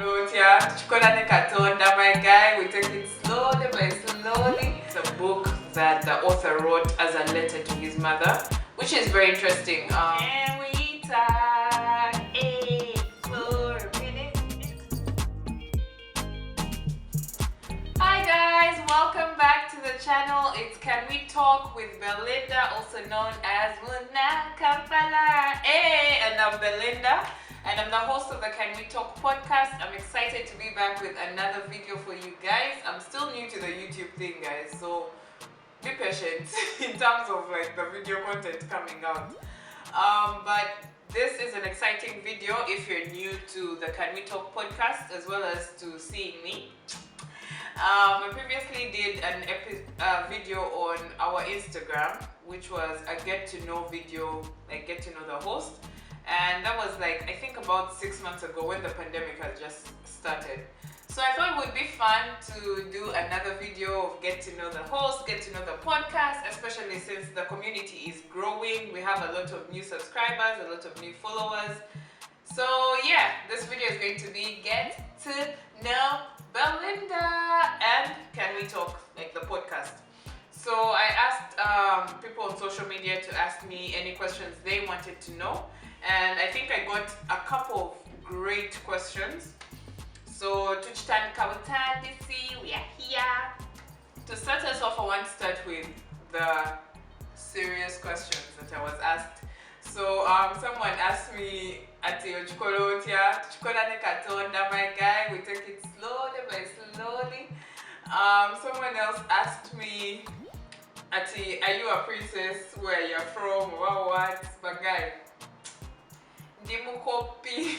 My guy, we take it slowly by slowly. It's a book that the author wrote as a letter to his mother, which is very interesting. Can we talk for a minute? Hi guys, welcome back to the channel. It's Can We Talk with Belinda, also known as Muna Kampala. Hey, and I'm Belinda. And I'm the host of the Can We Talk podcast. I'm excited to be back with another video for you guys. I'm still new to the YouTube thing, guys, so be patient in terms of like the video content coming out. But this is an exciting video if you're new to the Can We Talk podcast as well as to seeing me. I previously did a video on our Instagram, which was a get to know video, like get to know the host. And that was like, I think about 6 months ago when the pandemic had just started. So I thought it would be fun to do another video of get to know the host, get to know the podcast, especially since the community is growing. We have a lot of new subscribers, a lot of new followers. So yeah, this video is going to be get to know Belinda and Can We Talk, like the podcast. So I asked people on social media to ask me any questions they wanted to know. And I think I got a couple of great questions. So Tuchtan Kawatan DC, we are here. To start us off, I want to start with the serious questions that I was asked. So someone asked me, Ati Ochukolotia, Chukolane Katonda, my guy, we take it slowly by slowly. Someone else asked me, Ati, are you a princess? Where you're from? What? My guy. Dimukopi.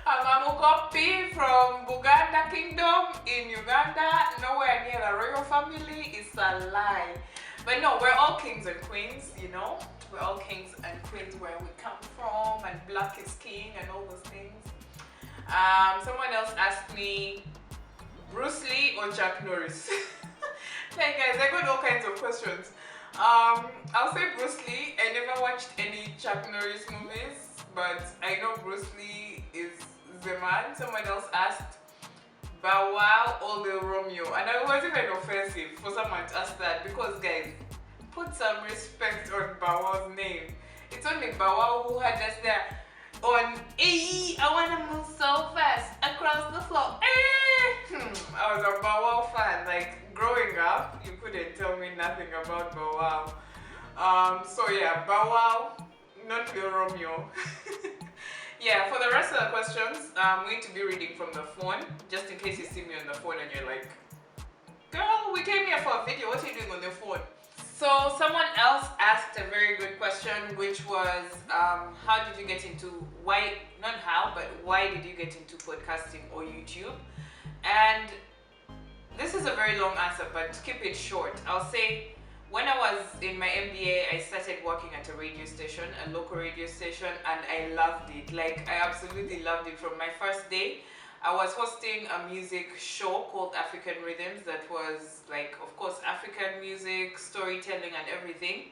I'm a Mukopi from Buganda Kingdom in Uganda, nowhere near the royal family. It's a lie. But no, we're all kings and queens, you know? We're all kings and queens where we come from, and black is king and all those things. Someone else asked me, Bruce Lee or Chuck Norris? Hey guys, I got all kinds of questions. I'll say Bruce Lee. I never watched any Chuck Norris movies, but I know Bruce Lee is the man. Someone else asked Bow Wow or Lil Romeo, and it wasn't even offensive for someone to ask that because guys, put some respect on Bow Wow's name. It's only Bow Wow who had us there on I wanna move so fast across the floor. I was a Bow Wow fan. Like growing up, you couldn't tell me nothing about Bow Wow. So yeah, Bow Wow, not Lil Romeo. Yeah, for the rest of the questions, I'm going to be reading from the phone, just in case you see me on the phone and you're like, girl, we came here for a video, what are you doing on the phone? So someone else asked a very good question, which was, how did you get into, why, not how, but why did you get into podcasting or YouTube? And this is a very long answer, but to keep it short, I'll say, when I was in my MBA, I started working at a radio station, a local radio station, and I loved it. Like, I absolutely loved it from my first day. I was hosting a music show called African Rhythms that was like, of course, African music, storytelling and everything.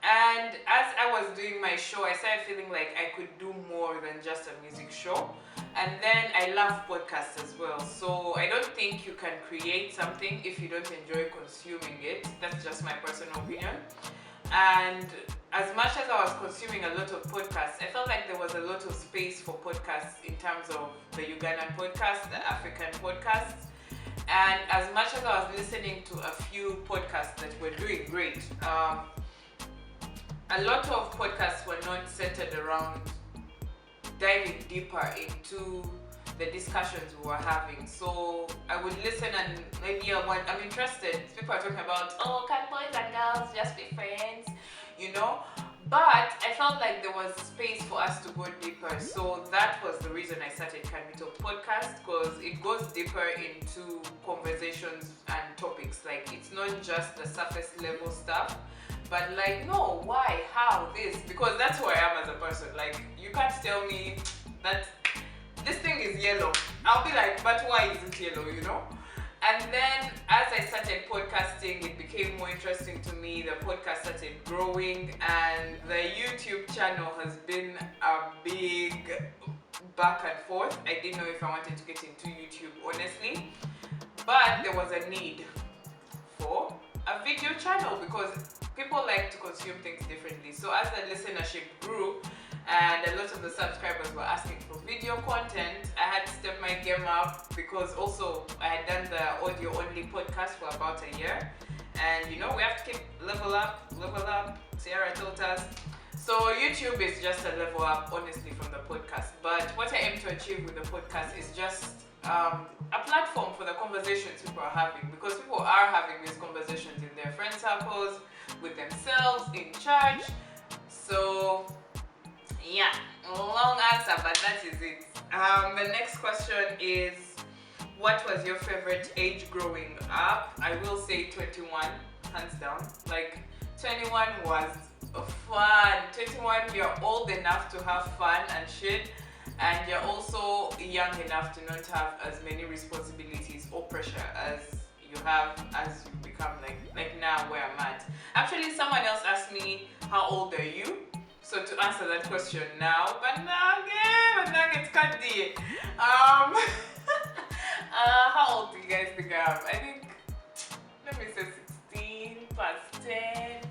And as I was doing my show, I started feeling like I could do more than just a music show. And then I love podcasts as well. So I don't think you can create something if you don't enjoy consuming it. That's just my personal opinion. And as much as I was consuming a lot of podcasts, I felt like there was a lot of space for podcasts in terms of the Ugandan podcasts, the African podcasts. And as much as I was listening to a few podcasts that were doing great, a lot of podcasts were not centered around diving deeper into the discussions we were having. So I would listen and maybe I'm interested. People are talking about, oh, can boys and girls just be friends, you know? But I felt like there was space for us to go deeper. So that was the reason I started Can We Talk podcast, because it goes deeper into conversations and topics. Like, it's not just the surface level stuff, but like, no, why, how, this, because that's who I am as a person. Like, you can't tell me that this thing is yellow. I'll be like, but why is it yellow, you know? And then as I started podcasting, it became more interesting to me. The podcast started growing, and the YouTube channel has been a big back and forth. I didn't know if I wanted to get into YouTube, honestly, but there was a need for a video channel because people like to consume things differently. So as the listenership grew and a lot of the subscribers were asking for video content, I had to step my game up because also I had done the audio only podcast for about a year, and you know, we have to keep level up. Sierra told us. So YouTube is just a level up, honestly, from the podcast. But what I aim to achieve with the podcast is just a platform for the conversations people are having, because people are having these conversations in their friend circles, with themselves, in church. So yeah, long answer, but that is it. The next question is, what was your favorite age growing up? I will say 21, hands down. Like 21 was fun. 21, you're old enough to have fun and shit, and you're also young enough to not have as many responsibilities or pressure as you have as you become like now where I'm at. Actually, someone else asked me, how old are you? So to answer that question now, but it's candy. How old do you guys think I am? I think, let me say 16 plus 10,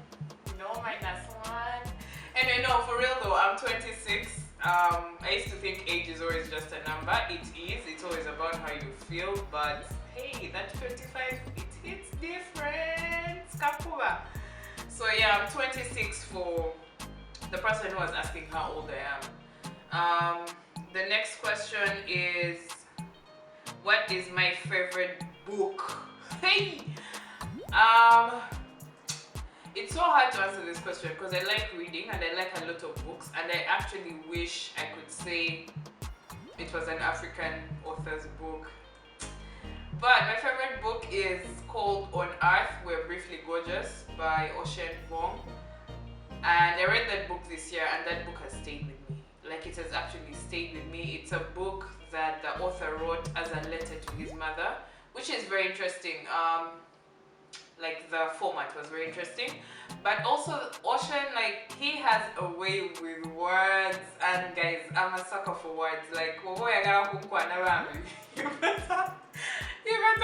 no, minus 1. And no, for real though, I'm 26. I used to think age is always just a number. It is, it's always about how you feel, but hey, that 25, it hits different. Skapula. So yeah, I'm 26 for the person who was asking how old I am. The next question is, what is my favorite book? Hey! It's so hard to answer this question because I like reading and I like a lot of books, and I actually wish I could say it was an African author's book. But my favorite book is called On Earth, We're Briefly Gorgeous by Ocean Vuong. And I read that book this year, and that book has stayed with me. Like, it has actually stayed with me. It's a book that the author wrote as a letter to his mother, which is very interesting. Like, the format was very interesting. But also, Ocean, like, he has a way with words. And guys, I'm a sucker for words. Like, you better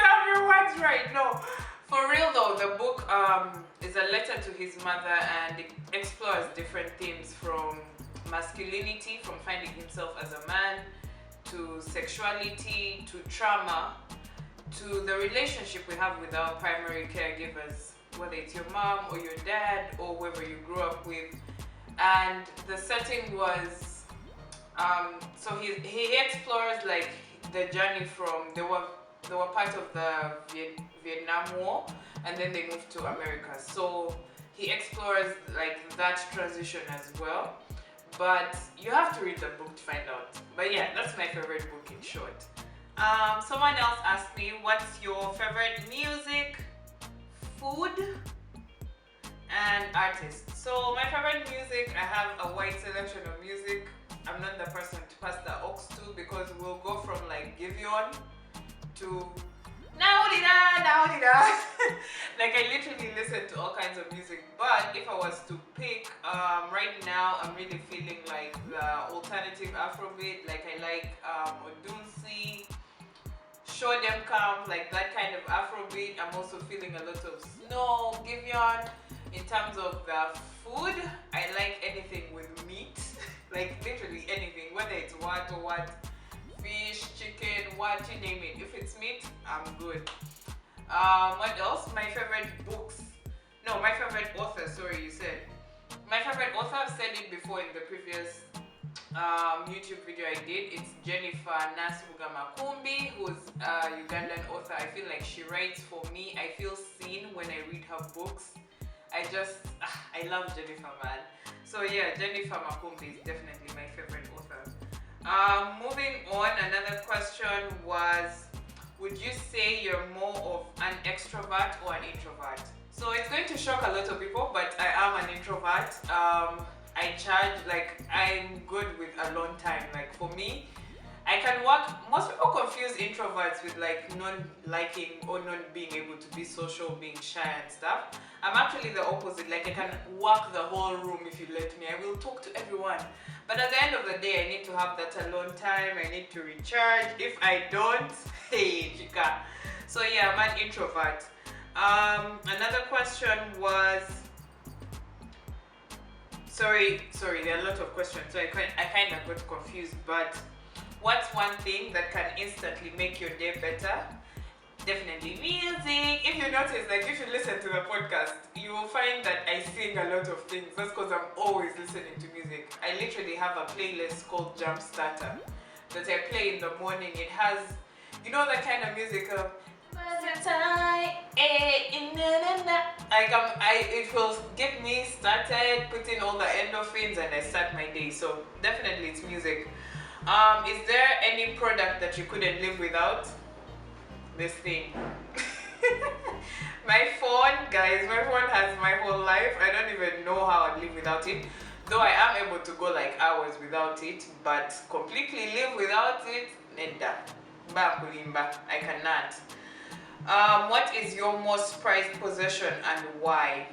have your words right. No, for real though, the book is a letter to his mother, and it explores different themes from masculinity, from finding himself as a man, to sexuality, to trauma, to the relationship we have with our primary caregivers, whether it's your mom or your dad or whoever you grew up with. And the setting was, so he explores like the journey from, they were part of the Vietnam War, and then they moved to America. So he explores like that transition as well. But you have to read the book to find out. But yeah, that's my favorite book in short. Someone else asked me, what's your favorite music, food, and artist? So my favorite music, I have a wide selection of music. I'm not the person to pass the aux to, because we'll go from like Giveon to now like, I literally listen to all kinds of music. But if I was to pick, right now I'm really feeling like the alternative Afrobeat. Like, I like Odunsi, Show Them Come, like that kind of Afrobeat. I'm also feeling a lot of Snow, Giveon. In terms of the food, I like anything with meat. Like, literally anything, whether it's what or what. Fish, chicken, what you name it. If it's meat, I'm good. What else? My favorite books. No, my favorite author, sorry, you said. My favorite author, I've said it before in the previous YouTube video I did. It's Jennifer Nasubuga Makumbi, who's a Ugandan author. I feel like she writes for me. I feel seen when I read her books. I love Jennifer, man. So yeah, Jennifer Makumbi is definitely my favorite author. Moving on, another question was, would you say you're more of an extrovert or an introvert? So it's going to shock a lot of people, but I am an introvert. I charge, like, I'm good with alone time. Like, for me, I can work, most people confuse introverts with like non-liking or not being able to be social, being shy and stuff. I'm actually the opposite. Like I can walk the whole room if you let me. I will talk to everyone. But at the end of the day, I need to have that alone time. I need to recharge. If I don't, hey, chica. So yeah, I'm an introvert. Another question was, sorry, there are a lot of questions, so I kind of got confused. But what's one thing that can instantly make your day better? Definitely music. If you notice, like if you listen to the podcast, you will find that I sing a lot of things. That's because I'm always listening to music. I literally have a playlist called Jump Starter that I play in the morning. It has, you know, that kind of music of it will get me started, put in all the endorphins, and I start my day. So definitely it's music. Is there any product that you couldn't live without? This thing. My phone, guys, my phone has my whole life. I don't even know how I'd live without it. Though I am able to go like hours without it, but completely live without it, neda. I cannot. What is your most prized possession and why?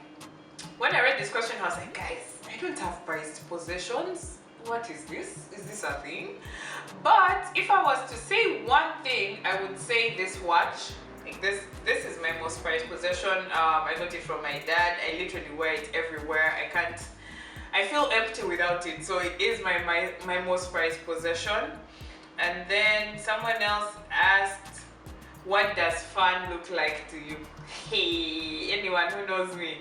When I read this question, I was like, guys, I don't have prized possessions. What is this? Is this a thing? But if I was to say one thing, I would say this watch. Like this is my most prized possession. I got it from my dad. I literally wear it everywhere. I feel empty without it. So it is my most prized possession. And then someone else asked, what does fun look like to you? Hey, anyone who knows me,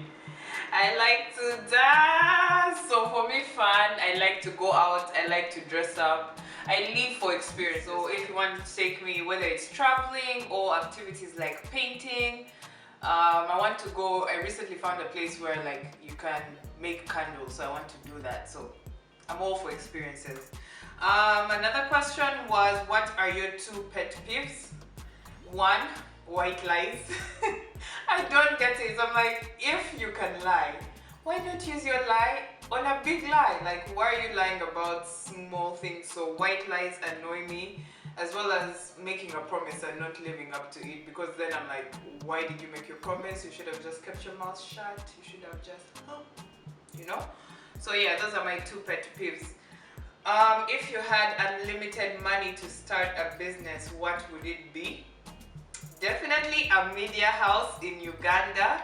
I like to dance. So for me, fun, I like to go out, I like to dress up. I live for experience. So if you want to take me, whether it's traveling or activities like painting, I want to go. I recently found a place where like you can make candles, so I want to do that. So I'm all for experiences. Another question was, what are your 2 pet peeves? 1, white lies. I don't get it. I'm like, if you can lie, why not use your lie on a big lie? Like, why are you lying about small things? So white lies annoy me, as well as making a promise and not living up to it, because then I'm like, why did you make your promise? You should have just kept your mouth shut. You should have just, you know? So yeah, those are my 2 pet peeves. If you had unlimited money to start a business, what would it be? Definitely a media house in Uganda.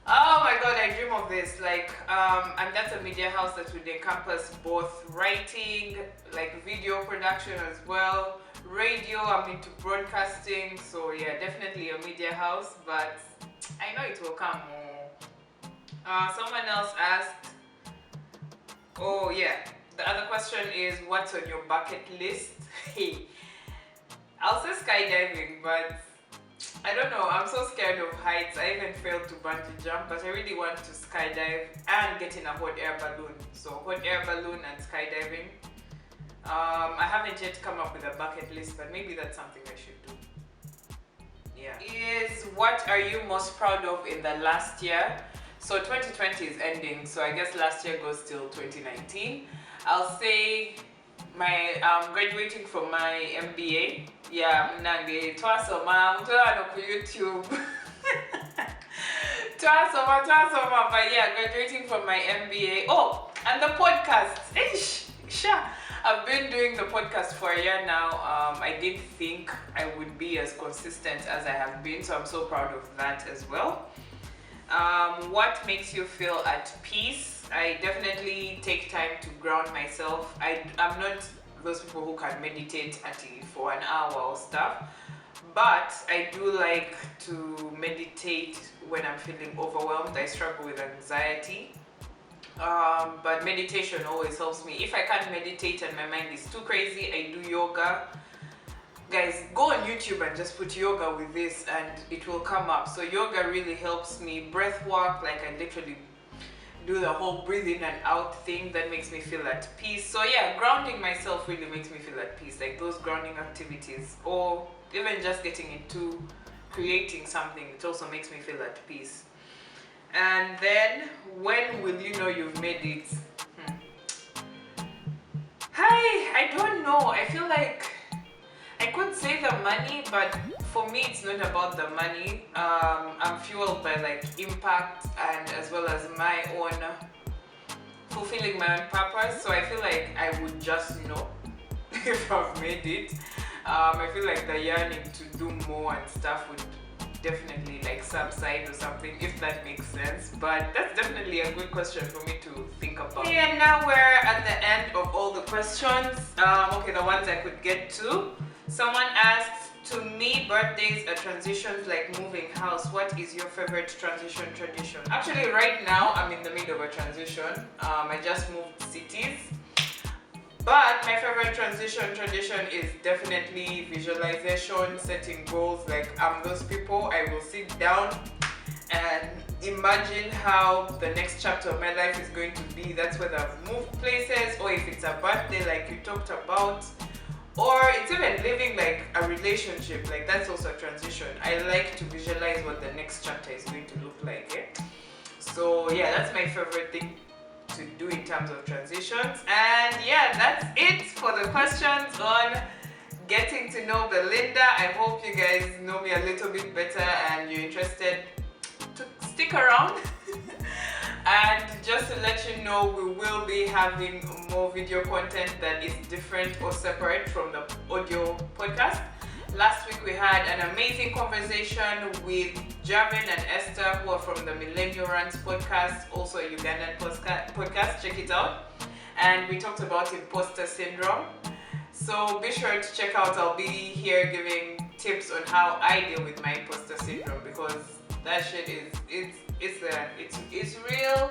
Oh my god, I dream of this. Like, and that's a media house that would encompass both writing, like video production as well, radio. I'm into broadcasting, so yeah, definitely a media house. But I know it will come. Someone else asked. Oh yeah, the other question is, what's on your bucket list? Hey, I'll say skydiving, but I don't know, I'm so scared of heights. I even failed to bungee jump, but I really want to skydive and get in a hot air balloon. So hot air balloon and skydiving. I haven't yet come up with a bucket list, but maybe that's something I should do. Yeah. What are you most proud of in the last year? So 2020 is ending, so I guess last year goes till 2019. I'll say my graduating from my MBA. Yeah, mnange twasoma mutwala ku YouTube. twasoma, but yeah, graduating from my MBA. Oh, and the podcast. I've been doing the podcast for a year now. I didn't think I would be as consistent as I have been, so I'm so proud of that as well. What makes you feel at peace? I definitely take time to ground myself. I'm not those people who can meditate for an hour or stuff, but I do like to meditate when I'm feeling overwhelmed. I struggle with anxiety, but meditation always helps me. If I can't meditate and my mind is too crazy, I do yoga. Guys, go on YouTube and just put yoga with this and it will come up. So yoga really helps me. Breath work, like I literally do the whole breathe in and out thing that makes me feel at peace. So yeah, grounding myself really makes me feel at peace, like those grounding activities, or even just getting into creating something, it also makes me feel at peace. And then, when will you know you've made it? Hi, I don't know. I feel like I could say the money, but for me it's not about the money. I'm fueled by like impact and as well as my own fulfilling my own purpose. So I feel like I would just know if I've made it. I feel like the yearning to do more and stuff would definitely like subside or something, if that makes sense. But that's definitely a good question for me to think about. Yeah, now we're at the end of all the questions. Okay, the ones I could get to. Someone asked, to me, birthdays are transitions like moving house. What is your favorite transition tradition? Actually, right now I'm in the middle of a transition. I just moved cities. But my favorite transition tradition is definitely visualization, setting goals. Like I'm those people, I will sit down and imagine how the next chapter of my life is going to be. That's whether I've moved places or if it's a birthday like you talked about. Or it's even living like a relationship, like that's also a transition. I like to visualize what the next chapter is going to look like. Yeah? So yeah, that's my favorite thing to do in terms of transitions. And yeah, that's it for the questions on getting to know Belinda. I hope you guys know me a little bit better and you're interested to stick around. And just to let you know, we will be having more video content that is different or separate from the audio podcast. Last week we had an amazing conversation with Javin and Esther, who are from the Millennial Runs podcast, also a Ugandan podcast. Check it out. And we talked about imposter syndrome. So be sure to check out. I'll be here giving tips on how I deal with my imposter syndrome, because that shit it's real.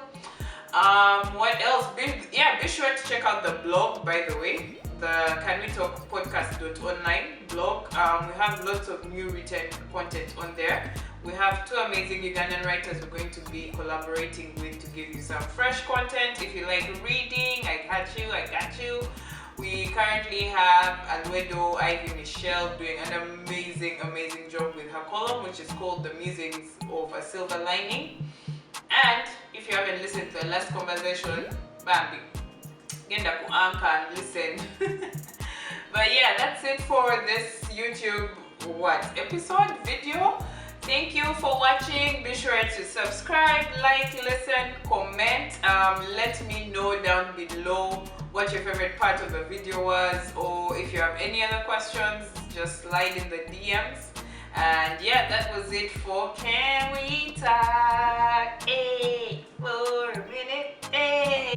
What else? Be sure to check out the blog, by the way, the Can We Talk podcast.online blog. We have lots of new written content on there. We have two amazing Ugandan writers we're going to be collaborating with to give you some fresh content. If you like reading, I got you. We currently have Alwedo Ivy Michelle doing an amazing job with her column, which is called The Musings of a Silver Lining. And if you haven't listened to the last conversation, Bambi, get the anchor and listen. But yeah, that's it for this YouTube episode video. Thank you for watching. Be sure to subscribe, like, listen, comment. Let me know down below what your favorite part of the video was, or if you have any other questions, just slide in the DMs. And yeah, that was it for Can We Talk? Hey, for a minute. Hey.